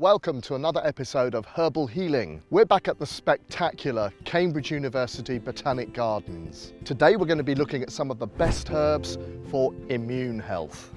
Welcome to another episode of Herbal Healing. We're back at the spectacular Cambridge University Botanic Gardens. Today we're going to be looking at some of the best herbs for immune health.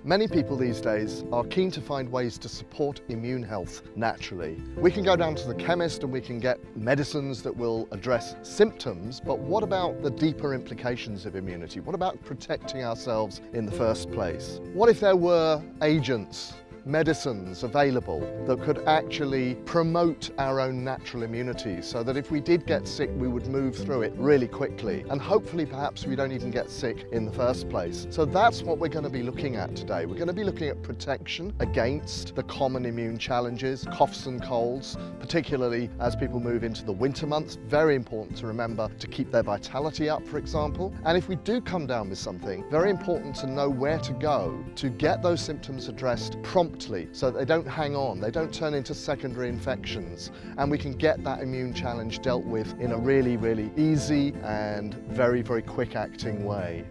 Many people these days are keen to find ways to support immune health naturally. We can go down to the chemist and we can get medicines that will address symptoms, but what about the deeper implications of immunity? What about protecting ourselves in the first place? What if there were agents, medicines available that could actually promote our own natural immunity so that if we did get sick we would move through it really quickly and hopefully perhaps we don't even get sick in the first place. So that's what we're going to be looking at today. We're going to be looking at protection against the common immune challenges, coughs and colds, particularly as people move into the winter months. Very important to remember to keep their vitality up, for example. And if we do come down with something, very important to know where to go to get those symptoms addressed promptly so that they don't hang on, they don't turn into secondary infections, and we can get that immune challenge dealt with in a really, really easy and very, very quick acting way.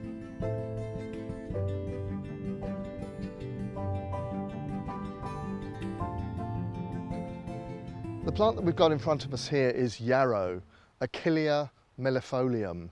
The plant that we've got in front of us here is Yarrow, Achillea millefolium.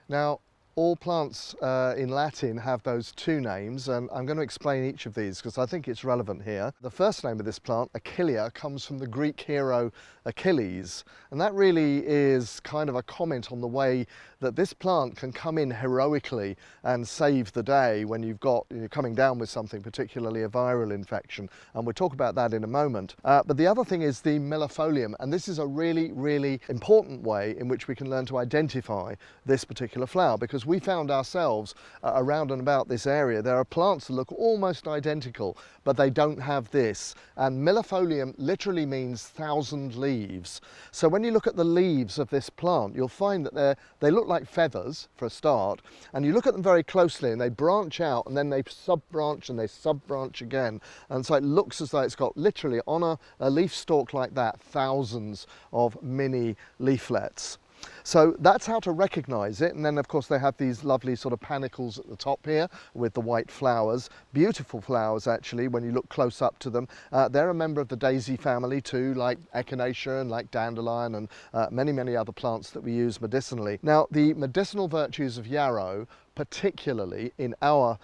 Now, all plants in Latin have those two names, and I'm going to explain each of these because I think it's relevant here. The first name of this plant, Achillea, comes from the Greek hero Achilles, and that really is kind of a comment on the way that this plant can come in heroically and save the day when you're coming down with something, particularly a viral infection, and we'll talk about that in a moment. But the other thing is the millefolium, and this is a really, really important way in which we can learn to identify this particular flower, because we found ourselves around and about this area. There are plants that look almost identical, but they don't have this. And millefolium literally means 1,000 leaves. So when you look at the leaves of this plant, you'll find that they look like feathers for a start, and you look at them very closely and they branch out and then they sub-branch and they sub-branch again. And so it looks as though it's got literally on a leaf stalk like that, thousands of mini leaflets. So that's how to recognize it. And then of course they have these lovely sort of panicles at the top here with the white flowers, beautiful flowers actually when you look close up to them. They're a member of the daisy family too, like Echinacea and like dandelion and many other plants that we use medicinally. Now, the medicinal virtues of yarrow, particularly in our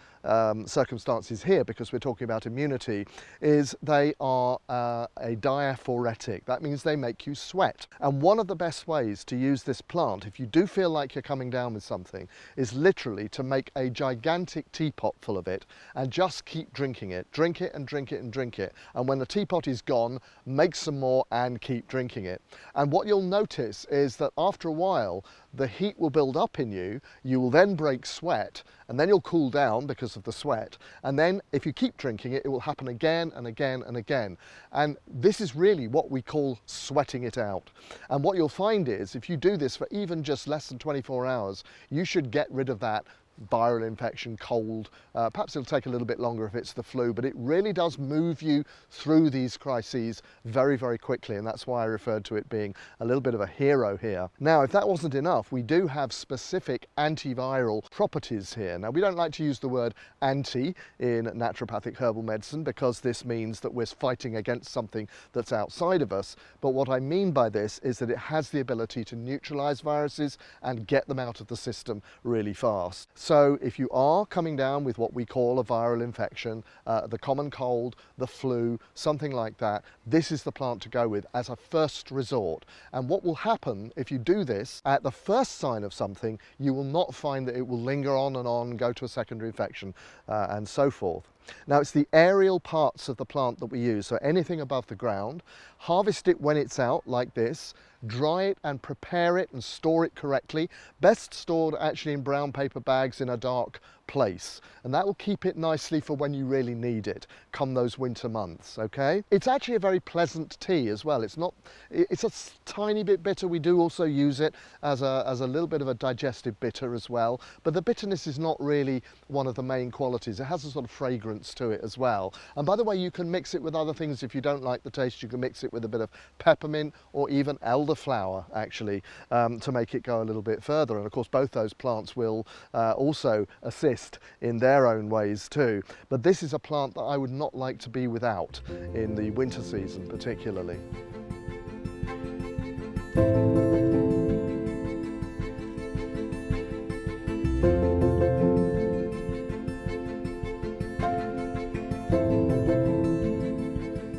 circumstances here, because we're talking about immunity, is they are a diaphoretic. That means they make you sweat. And one of the best ways to use this plant, if you do feel like you're coming down with something, is literally to make a gigantic teapot full of it and just keep drinking it. Drink it and drink it and drink it. And when the teapot is gone, make some more and keep drinking it. And what you'll notice is that after a while, the heat will build up in you, you will then break sweat, and then you'll cool down because of the sweat. And then if you keep drinking it, it will happen again and again and again. And this is really what we call sweating it out. And what you'll find is if you do this for even just less than 24 hours, you should get rid of that viral infection, cold. Perhaps it'll take a little bit longer if it's the flu, but it really does move you through these crises very, very quickly, and that's why I referred to it being a little bit of a hero here. Now, if that wasn't enough, we do have specific antiviral properties here. Now, we don't like to use the word anti in naturopathic herbal medicine because this means that we're fighting against something that's outside of us, but what I mean by this is that it has the ability to neutralize viruses and get them out of the system really fast. So if you are coming down with what we call a viral infection, the common cold, the flu, something like that, this is the plant to go with as a first resort. And what will happen if you do this, at the first sign of something, you will not find that it will linger on, go to a secondary infection, and so forth. Now, it's the aerial parts of the plant that we use, so anything above the ground. Harvest it when it's out like this, dry it and prepare it and store it correctly. Best stored actually in brown paper bags in a dark place, and that will keep it nicely for when you really need it come those winter months. Okay, it's actually a very pleasant tea as well. It's a tiny bit bitter. We do also use it as a little bit of a digestive bitter as well, but the bitterness is not really one of the main qualities. It has a sort of fragrance to it as well. And by the way, you can mix it with other things. If you don't like the taste, you can mix it with a bit of peppermint or even elderflower actually, to make it go a little bit further. And of course both those plants will also assist assist in their own ways too. But this is a plant that I would not like to be without in the winter season particularly.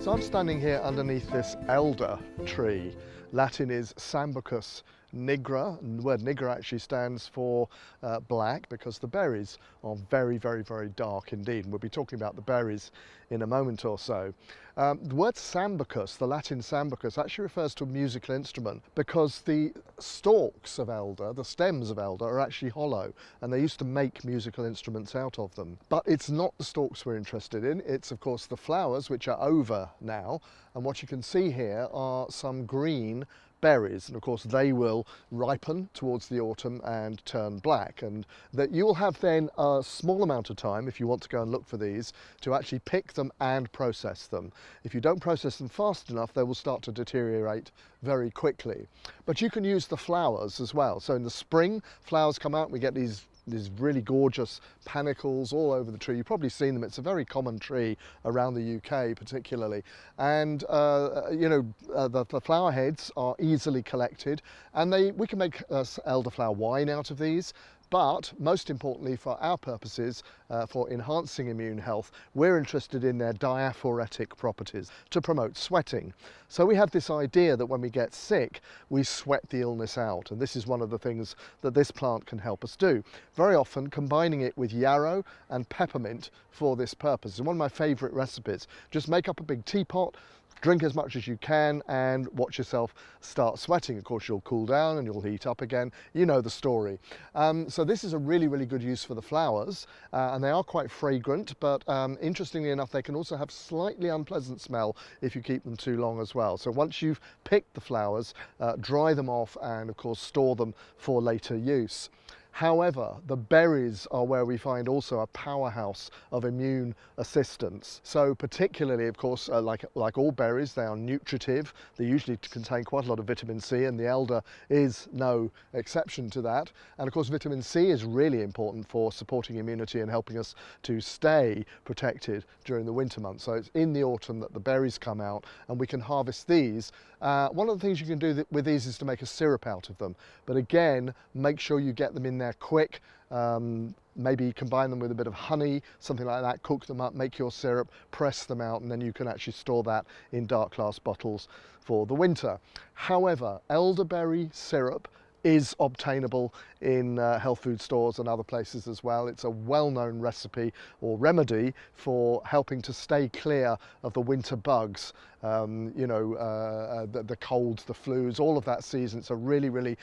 So I'm standing here underneath this elder tree. Latin is Sambucus nigra, and the word nigra actually stands for black, because the berries are very, very, very dark indeed, and we'll be talking about the berries in a moment or so. The word sambucus, the Latin sambucus, actually refers to a musical instrument, because the stalks of elder, the stems of elder, are actually hollow, and they used to make musical instruments out of them. But it's not the stalks we're interested in, it's of course the flowers, which are over now, and what you can see here are some green berries, and of course they will ripen towards the autumn and turn black, and that you will have then a small amount of time, if you want to go and look for these, to actually pick them and process them. If you don't process them fast enough, they will start to deteriorate very quickly. But you can use the flowers as well. So in the spring, flowers come out, we get these really gorgeous panicles all over the tree. You've probably seen them. It's a very common tree around the UK particularly. And the flower heads are easily collected, and we can make elderflower wine out of these. But most importantly for our purposes, for enhancing immune health, we're interested in their diaphoretic properties to promote sweating. So we have this idea that when we get sick, we sweat the illness out, and this is one of the things that this plant can help us do. Very often combining it with yarrow and peppermint for this purpose. It's one of my favourite recipes. Just make up a big teapot, drink as much as you can, and watch yourself start sweating. Of course, you'll cool down and you'll heat up again. You know the story. So this is a really, really good use for the flowers, and they are quite fragrant, but interestingly enough, they can also have slightly unpleasant smell if you keep them too long as well. So once you've picked the flowers, dry them off and of course store them for later use. However, the berries are where we find also a powerhouse of immune assistance. So particularly, of course, like all berries, they are nutritive. They usually contain quite a lot of vitamin C, and the elder is no exception to that. And of course, vitamin C is really important for supporting immunity and helping us to stay protected during the winter months. So it's in the autumn that the berries come out, and we can harvest these. One of the things you can do with these is to make a syrup out of them. But again, make sure you get them in there quick. Maybe combine them with a bit of honey, something like that, cook them up, make your syrup, press them out, and then you can actually store that in dark glass bottles for the winter. However, elderberry syrup is obtainable in health food stores and other places as well. It's a well-known recipe or remedy for helping to stay clear of the winter bugs, the colds, the flus, all of that season. It's a really, really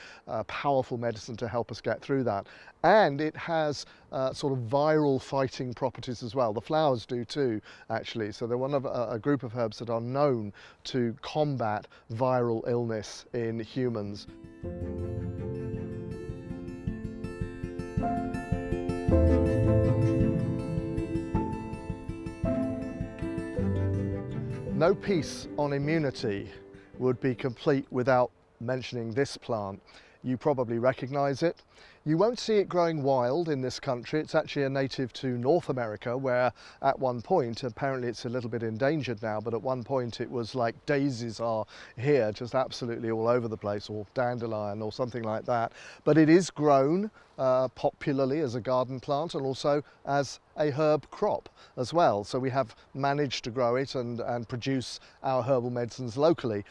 powerful medicine to help us get through that. And it has sort of viral fighting properties as well. The flowers do too, actually. So they're one of a group of herbs that are known to combat viral illness in humans. No piece on immunity would be complete without mentioning this plant. You probably recognize it. You won't see it growing wild in this country. It's actually a native to North America, where at one point, apparently it's a little bit endangered now, but at one point it was like daisies are here, just absolutely all over the place, or dandelion or something like that. But it is grown popularly as a garden plant and also as a herb crop as well. So we have managed to grow it and produce our herbal medicines locally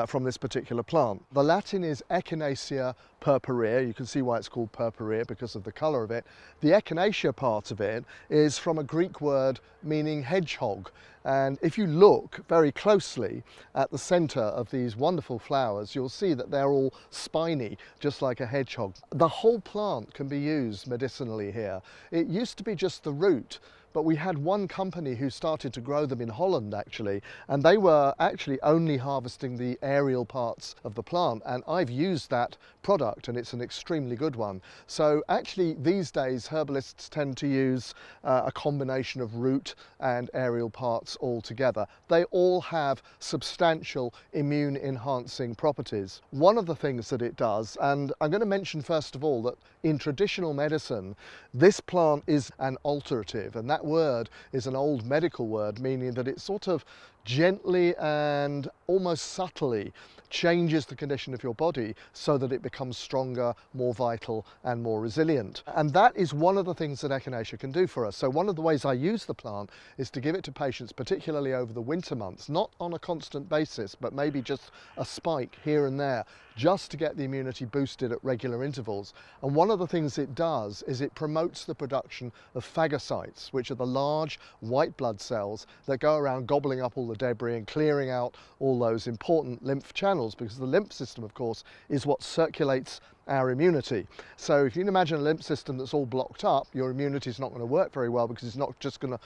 from this particular plant. The Latin is Echinacea purpurea. You can see why it's called purpurea because of the colour of it. The Echinacea part of it is from a Greek word meaning hedgehog. And if you look very closely at the centre of these wonderful flowers, you'll see that they're all spiny, just like a hedgehog. The whole plant can be used medicinally here. It used to be just the root, but we had one company who started to grow them in Holland actually, and they were actually only harvesting the aerial parts of the plant, and I've used that product and it's an extremely good one. So actually these days herbalists tend to use a combination of root and aerial parts all together. They all have substantial immune enhancing properties. One of the things that it does, and I'm going to mention first of all that in traditional medicine this plant is an alterative, and that word is an old medical word meaning that it sort of gently and almost subtly changes the condition of your body so that it becomes stronger, more vital and more resilient. And that is one of the things that Echinacea can do for us. So one of the ways I use the plant is to give it to patients, particularly over the winter months, not on a constant basis, but maybe just a spike here and there, just to get the immunity boosted at regular intervals. And one of the things it does is it promotes the production of phagocytes, which are the large white blood cells that go around gobbling up all the debris and clearing out all those important lymph channels, because the lymph system, of course, is what circulates our immunity. So if you can imagine a lymph system that's all blocked up, your immunity is not going to work very well, because it's not going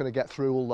to get through all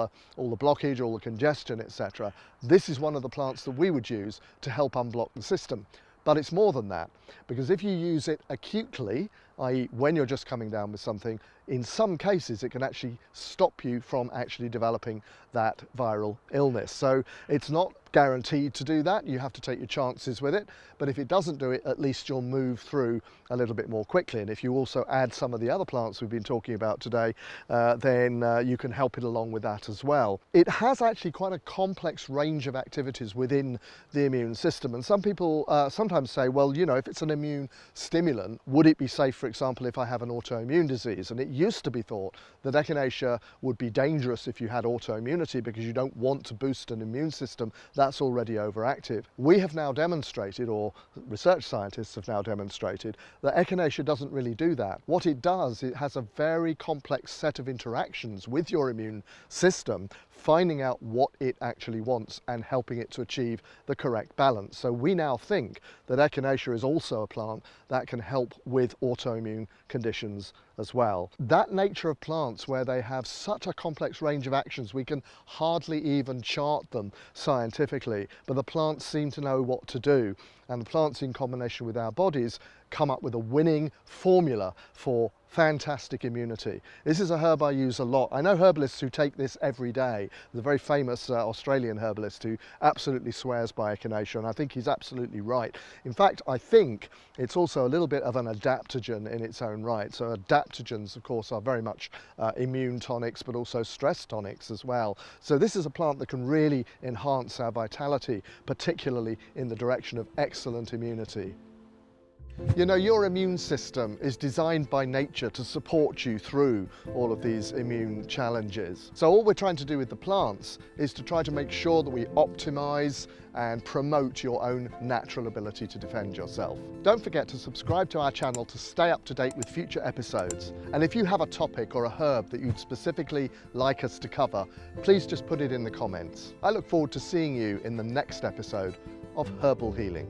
the blockage, all the congestion, etc. This is one of the plants that we would use to help unblock the system. But it's more than that, because if you use it acutely, i.e. when you're just coming down with something, in some cases it can actually stop you from actually developing that viral illness. So it's not guaranteed to do that, you have to take your chances with it, but if it doesn't do it, at least you'll move through a little bit more quickly. And if you also add some of the other plants we've been talking about today, then you can help it along with that as well. It has actually quite a complex range of activities within the immune system, and some people sometimes say, well, you know, if it's an immune stimulant, would it be safe, for example, if I have an autoimmune disease? And it used to be thought that Echinacea would be dangerous if you had autoimmunity, because you don't want to boost an immune system that's already overactive. We have now demonstrated, or research scientists have now demonstrated, that Echinacea doesn't really do that. What it does, it has a very complex set of interactions with your immune system, finding out what it actually wants and helping it to achieve the correct balance. So we now think that Echinacea is also a plant that can help with autoimmune conditions as well. That nature of plants, where they have such a complex range of actions, we can hardly even chart them scientifically, but the plants seem to know what to do, and the plants in combination with our bodies come up with a winning formula for fantastic immunity. This is a herb I use a lot. I know herbalists who take this every day. There's a very famous Australian herbalist who absolutely swears by Echinacea, and I think he's absolutely right. In fact, I think it's also a little bit of an adaptogen in its own right. So adaptogens, of course, are very much immune tonics, but also stress tonics as well. So this is a plant that can really enhance our vitality, particularly in the direction of excellent immunity. You know, your immune system is designed by nature to support you through all of these immune challenges. So all we're trying to do with the plants is to try to make sure that we optimize and promote your own natural ability to defend yourself. Don't forget to subscribe to our channel to stay up to date with future episodes. And if you have a topic or a herb that you'd specifically like us to cover, please just put it in the comments. I look forward to seeing you in the next episode of Herbal Healing.